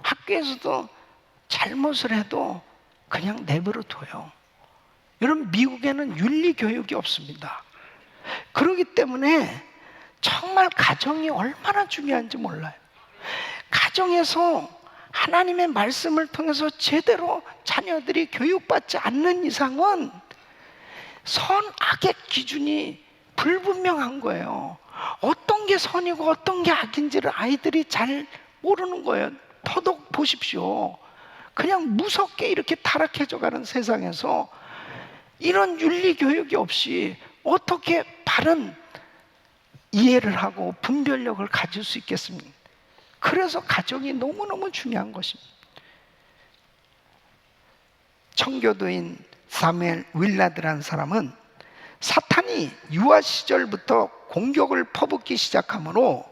학교에서도 잘못을 해도 그냥 내버려 둬요. 여러분 미국에는 윤리 교육이 없습니다. 그렇기 때문에 정말 가정이 얼마나 중요한지 몰라요. 가정에서 하나님의 말씀을 통해서 제대로 자녀들이 교육받지 않는 이상은 선악의 기준이 불분명한 거예요. 어떤 게 선이고 어떤 게 악인지를 아이들이 잘 모르는 거예요. 더더욱 보십시오. 그냥 무섭게 이렇게 타락해져 가는 세상에서 이런 윤리 교육이 없이 어떻게 바른 이해를 하고 분별력을 가질 수 있겠습니까? 그래서 가정이 너무너무 중요한 것입니다. 청교도인 사무엘 윌라드라는 사람은 사탄이 유아 시절부터 공격을 퍼붓기 시작하므로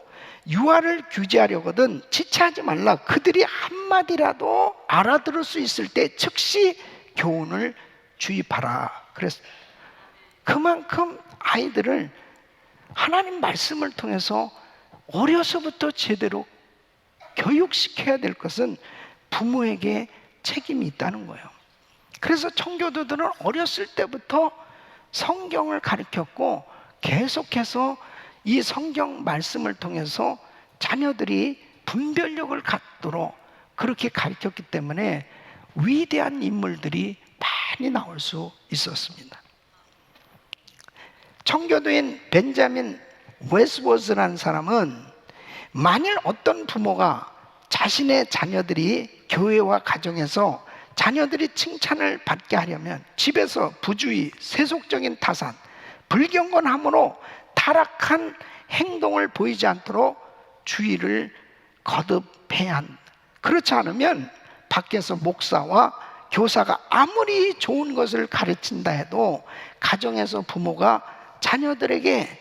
유아를 규제하려거든 지체하지 말라. 그들이 한마디라도 알아들을 수 있을 때 즉시 교훈을 주입하라. 그래서 그만큼 아이들을 하나님 말씀을 통해서 어려서부터 제대로 교육시켜야 될 것은 부모에게 책임이 있다는 거예요. 그래서 청교도들은 어렸을 때부터 성경을 가르쳤고 계속해서 이 성경 말씀을 통해서 자녀들이 분별력을 갖도록 그렇게 가르쳤기 때문에 위대한 인물들이 많이 나올 수 있었습니다. 청교도인 벤자민 웨스워스라는 사람은 만일 어떤 부모가 자신의 자녀들이 교회와 가정에서 자녀들이 칭찬을 받게 하려면 집에서 부주의, 세속적인 타산, 불경건함으로 타락한 행동을 보이지 않도록 주의를 거듭해야 한다. 그렇지 않으면 밖에서 목사와 교사가 아무리 좋은 것을 가르친다 해도 가정에서 부모가 자녀들에게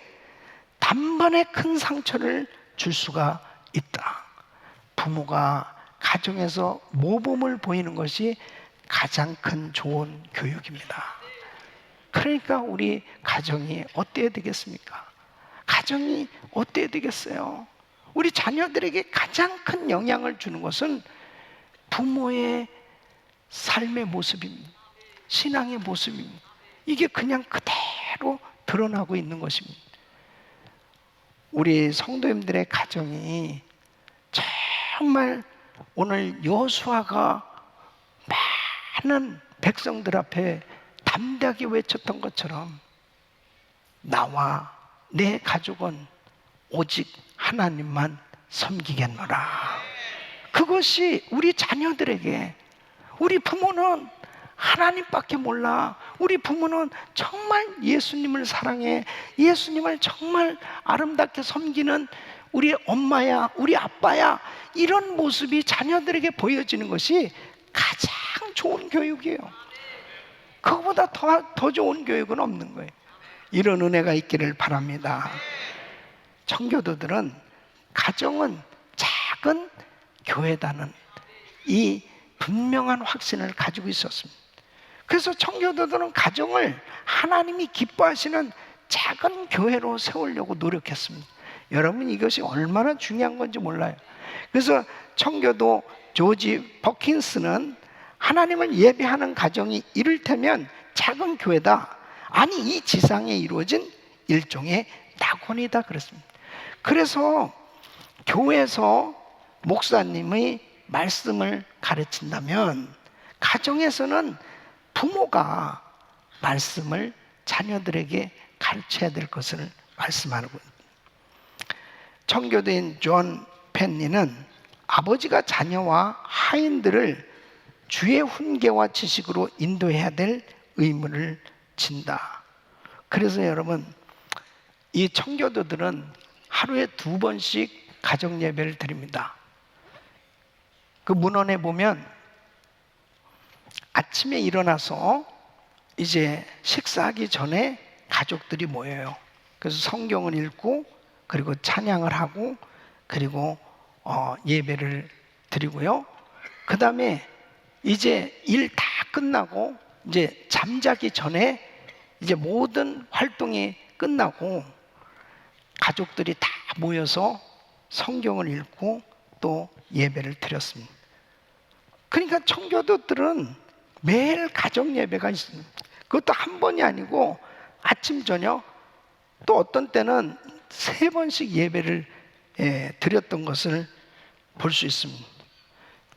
단번에 큰 상처를 줄 수가 있다. 부모가 가정에서 모범을 보이는 것이 가장 큰 좋은 교육입니다. 그러니까 우리 가정이 어때야 되겠습니까? 가정이 어때야 되겠어요? 우리 자녀들에게 가장 큰 영향을 주는 것은 부모의 삶의 모습입니다. 신앙의 모습입니다. 이게 그냥 그대로 드러나고 있는 것입니다. 우리 성도님들의 가정이 정말 오늘 여호수아가 많은 백성들 앞에 담대하게 외쳤던 것처럼 나와 내 가족은 오직 하나님만 섬기겠노라. 그것이 우리 자녀들에게, 우리 부모는 하나님밖에 몰라. 우리 부모는 정말 예수님을 사랑해. 예수님을 정말 아름답게 섬기는 우리 엄마야, 우리 아빠야. 이런 모습이 자녀들에게 보여지는 것이 가장 좋은 교육이에요. 그거보다 더 좋은 교육은 없는 거예요. 이런 은혜가 있기를 바랍니다. 청교도들은 가정은 작은 교회다는 이 분명한 확신을 가지고 있었습니다. 그래서 청교도들은 가정을 하나님이 기뻐하시는 작은 교회로 세우려고 노력했습니다. 여러분, 이것이 얼마나 중요한 건지 몰라요. 그래서 청교도 조지 버킨스는 하나님을 예배하는 가정이 이를테면 작은 교회다. 아니, 이 지상에 이루어진 일종의 낙원이다 그랬습니다. 그래서 교회에서 목사님의 말씀을 가르친다면 가정에서는 부모가 말씀을 자녀들에게 가르쳐야 될 것을 말씀하는 거예요. 청교도인 존 펜니는 아버지가 자녀와 하인들을 주의 훈계와 지식으로 인도해야 될 의무를 진다. 그래서 여러분, 이 청교도들은 하루에 2번씩 가정 예배를 드립니다. 그 문헌에 보면 아침에 일어나서 이제 식사하기 전에 가족들이 모여요. 그래서 성경을 읽고 그리고 찬양을 하고 그리고 예배를 드리고요. 그 다음에 이제 일 다 끝나고 이제 잠자기 전에 이제 모든 활동이 끝나고 가족들이 다 모여서 성경을 읽고 또 예배를 드렸습니다. 그러니까 청교도들은 매일 가정 예배가 있습니다. 그것도 한 번이 아니고 아침 저녁 또 어떤 때는 3번씩 예배를 드렸던 것을 볼 수 있습니다.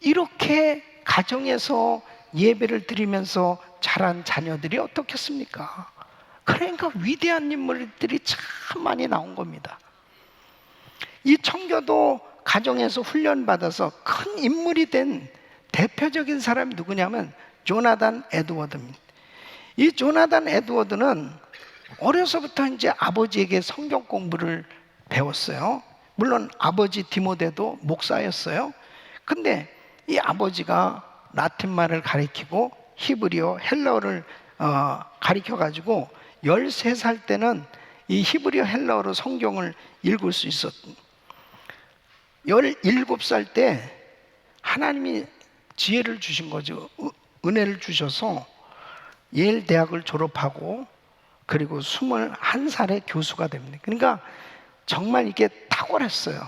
이렇게 가정에서 예배를 드리면서 자란 자녀들이 어떻겠습니까? 그러니까 위대한 인물들이 참 많이 나온 겁니다. 이 청교도 가정에서 훈련받아서 큰 인물이 된 대표적인 사람이 누구냐면 조나단 에드워드입니다. 이 조나단 에드워드는 어려서부터 이제 아버지에게 성경 공부를 배웠어요. 물론 아버지 디모데도 목사였어요. 근데 이 아버지가 라틴말을 가르치고 히브리어, 헬라어를 가르쳐가지고 13살 때는 이 히브리어, 헬라어로 성경을 읽을 수 있었던 17살 때 하나님이 지혜를 주신 거죠. 은혜를 주셔서 예일 대학을 졸업하고 그리고 21살에 교수가 됩니다. 그러니까 정말 이게 탁월했어요.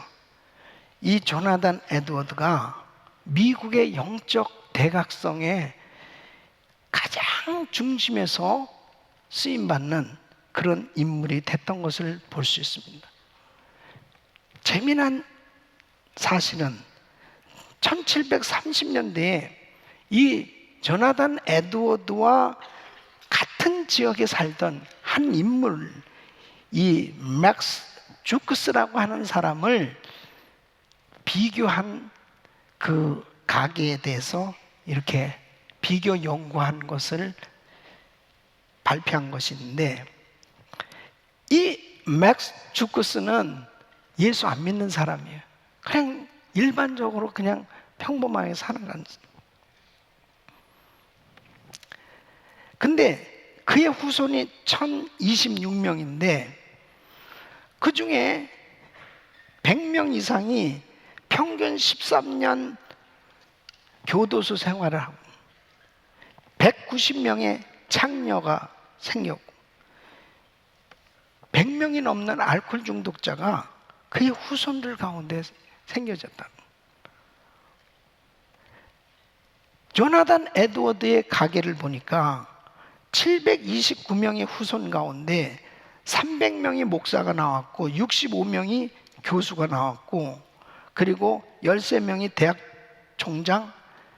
이 조나단 에드워드가 미국의 영적 대각성의 가장 중심에서 쓰임받는 그런 인물이 됐던 것을 볼 수 있습니다. 재미난 사실은 1730년대에 이 조나단 에드워드와 같은 지역에 살던 한 인물, 이 맥스 주크스라고 하는 사람을 비교한 그 가계에 대해서 이렇게 비교 연구한 것을 발표한 것이 있는데, 이 맥스 주크스는 예수 안 믿는 사람이에요. 그냥 일반적으로 그냥 평범하게 살아가는. 근데 그의 후손이 1026명인데 그 중에 100명 이상이 평균 13년 교도소 생활을 하고 190명의 창녀가 생겼고 100명이 넘는 알코올 중독자가 그의 후손들 가운데 생겨졌다. 조나단 에드워드의 가게를 보니까 729명의 후손 가운데 300명이 목사가 나왔고 65명이 교수가 나왔고 그리고 13명이 대학 총장,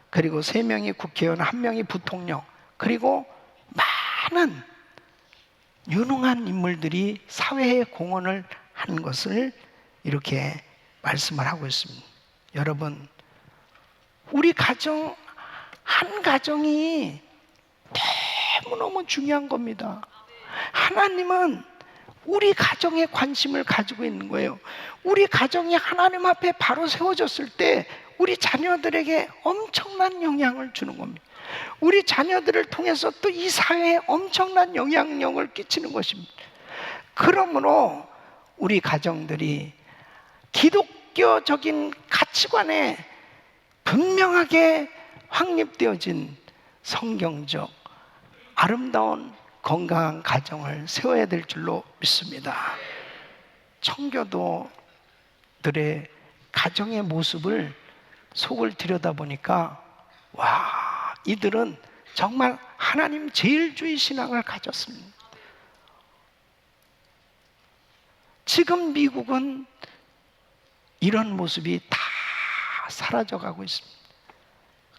그리고 3명이 국회의원, 1명이 부통령, 그리고 많은 유능한 인물들이 사회에 공헌을 한 것을 이렇게 말씀을 하고 있습니다. 여러분, 우리 가정, 한 가정이 너무너무 중요한 겁니다. 하나님은 우리 가정에 관심을 가지고 있는 거예요. 우리 가정이 하나님 앞에 바로 세워졌을 때 우리 자녀들에게 엄청난 영향을 주는 겁니다. 우리 자녀들을 통해서 또 이 사회에 엄청난 영향력을 끼치는 것입니다. 그러므로 우리 가정들이 기독교적인 가치관에 분명하게 확립되어진 성경적 아름다운 건강한 가정을 세워야 될 줄로 믿습니다. 청교도들의 가정의 모습을 속을 들여다보니까 와, 이들은 정말 하나님 제일주의 신앙을 가졌습니다. 지금 미국은 이런 모습이 다 사라져가고 있습니다.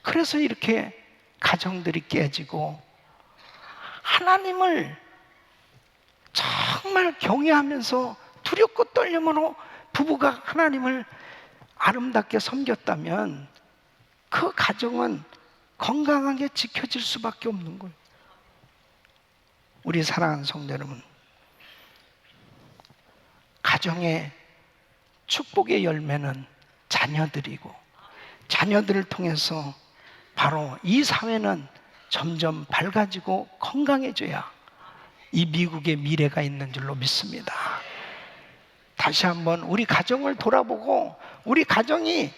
그래서 이렇게 가정들이 깨지고 하나님을 정말 경외하면서 두렵고 떨림으로 부부가 하나님을 아름답게 섬겼다면 그 가정은 건강하게 지켜질 수밖에 없는 거예요. 우리 사랑하는 성도 여러분, 가정의 축복의 열매는 자녀들이고 자녀들을 통해서 바로 이 사회는 점점 밝아지고 건강해져야 이 미국의 미래가 있는 줄로 믿습니다. 다시 한번 우리 가정을 돌아보고 우리 가정이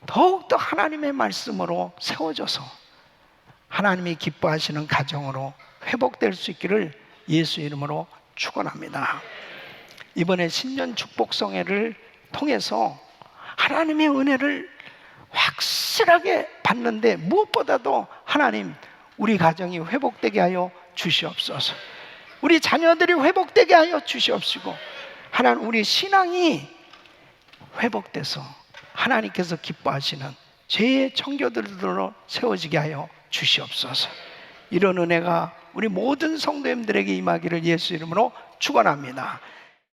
더욱더 하나님의 말씀으로 세워져서 하나님이 기뻐하시는 가정으로 회복될 수 있기를 예수 이름으로 축원합니다. 이번에 신년 축복성회를 통해서 하나님의 은혜를 확실하게 받는데 무엇보다도 하나님 우리 가정이 회복되게 하여 주시옵소서. 우리 자녀들이 회복되게 하여 주시옵시고 하나님 우리 신앙이 회복돼서 하나님께서 기뻐하시는 제 청교도들로 세워지게 하여 주시옵소서. 이런 은혜가 우리 모든 성도님들에게 임하기를 예수 이름으로 축원합니다.